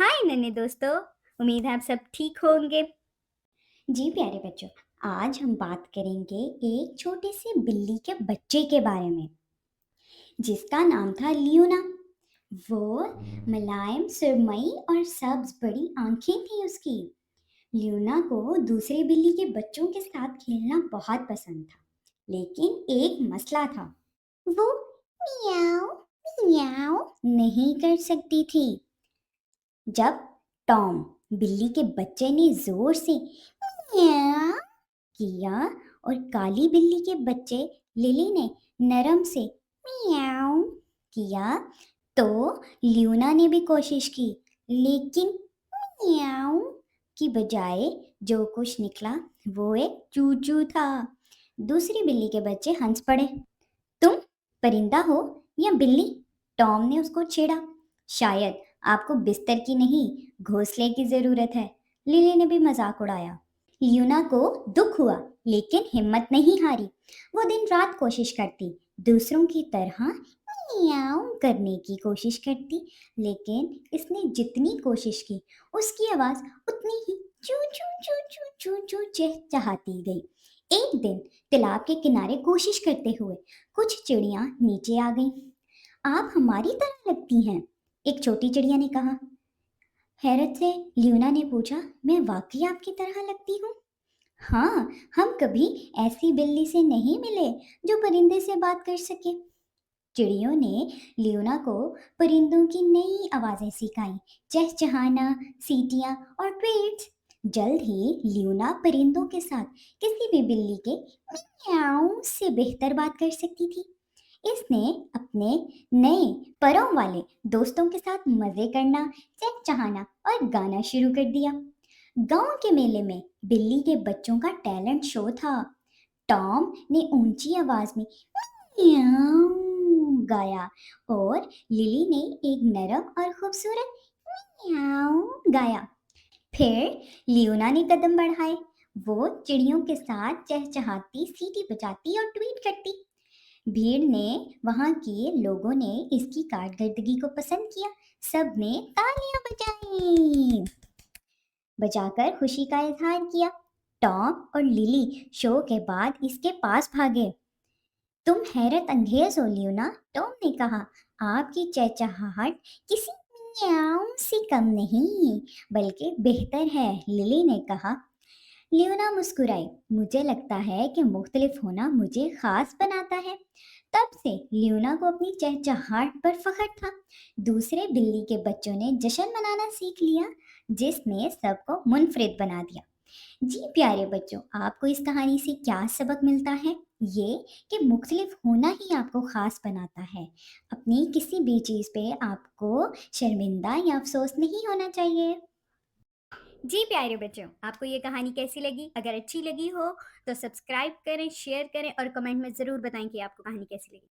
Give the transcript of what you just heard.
हाय नन्हे दोस्तों। उम्मीद है आप सब ठीक होंगे। जी प्यारे बच्चों, आज हम बात करेंगे एक छोटे से बिल्ली के बच्चे के बारे में जिसका नाम था लियोना। वो मुलायम सुरमई और सब्ज बड़ी आंखें थी उसकी। लियोना को दूसरे बिल्ली के बच्चों के साथ खेलना बहुत पसंद था, लेकिन एक मसला था। वो मियाओ मियाओ नहीं कर सकती थी। जब टॉम बिल्ली के बच्चे ने जोर से मियाओ किया और काली बिल्ली के बच्चे लिली ने नरम से मियाऊं किया, तो ल्यूना ने भी कोशिश की, लेकिन मियाऊं की बजाय जो कुछ निकला वो एक चूचू था। दूसरी बिल्ली के बच्चे हंस पड़े। तुम परिंदा हो या बिल्ली? टॉम ने उसको छेड़ा। शायद आपको बिस्तर की नहीं, घोंसले की जरूरत है, लिली ने भी मजाक उड़ाया। ल्यूना को दुख हुआ, लेकिन हिम्मत नहीं हारी। वो दिन रात कोशिश करती, दूसरों की तरह मियाऊं करने की कोशिश करती, लेकिन इसने जितनी कोशिश की उसकी आवाज उतनी ही चू चू चू चू चू चू चहचहाती गई। एक दिन तालाब के किनारे कोशिश करते हुए कुछ चिड़ियां नीचे आ गईं। आप हमारी तरह लगती हैं, एक छोटी चिड़िया ने कहा। हैरत से ल्यूना ने पूछा, मैं वाकई आपकी तरह लगती हूँ? हाँ, हम कभी ऐसी बिल्ली से नहीं मिले जो परिंदे से बात कर सके। चिड़ियों ने लियोना को परिंदों की नई आवाजें सिखाई, चहचहाना, सीटियां और ट्वीट्स। जल्द ही लियोना परिंदों के साथ किसी भी बिल्ली के म्याऊं से बेहतर बात कर सकती थी। इसने अपने नए परों वाले दोस्तों के साथ मजे करना, चहचहाना और गाना शुरू कर दिया। गांव के मेले में बिल्ली के बच्चों का टैलेंट शो था। टॉम ने ऊंची आवाज में म्याऊं गाया और लिली ने एक नरम और खूबसूरत म्याऊं गाया। फिर लियोना ने कदम बढ़ाए। वो चिड़ियों के साथ चहचहाती, सीटी बजाती और ट्वीट करती। भीड़ ने, वहां के लोगों ने इसकी कारकर्दगी को पसंद किया। सबने तालियां बजाई, बजाकर खुशी का इजहार किया। टॉम और लिली शो के बाद इसके पास भागे। तुम हैरत अंगेज हो लियोना, टॉम ने कहा। आपकी चहचहाहट किसी म्याऊं से कम नहीं, बल्कि बेहतर है, लिली ने कहा। लियोना मुस्कुराई। मुझे लगता है कि मुख्तलिफ होना मुझे खास बनाता है। तब से लियोना को अपनी चहचहाहट पर फख्र था। दूसरे बिल्ली के बच्चों ने जश्न मनाना सीख लिया, जिसने सबको मुनफरिद बना दिया। जी प्यारे बच्चों, आपको इस कहानी से क्या सबक मिलता है? ये कि मुख्तलिफ होना ही आपको ख़ास बनाता है। अपनी किसी भी चीज़ पे आपको शर्मिंदा या अफसोस नहीं होना चाहिए। जी प्यारे बच्चों, आपको ये कहानी कैसी लगी? अगर अच्छी लगी हो तो सब्सक्राइब करें, शेयर करें और कमेंट में ज़रूर बताएं कि आपको कहानी कैसी लगी।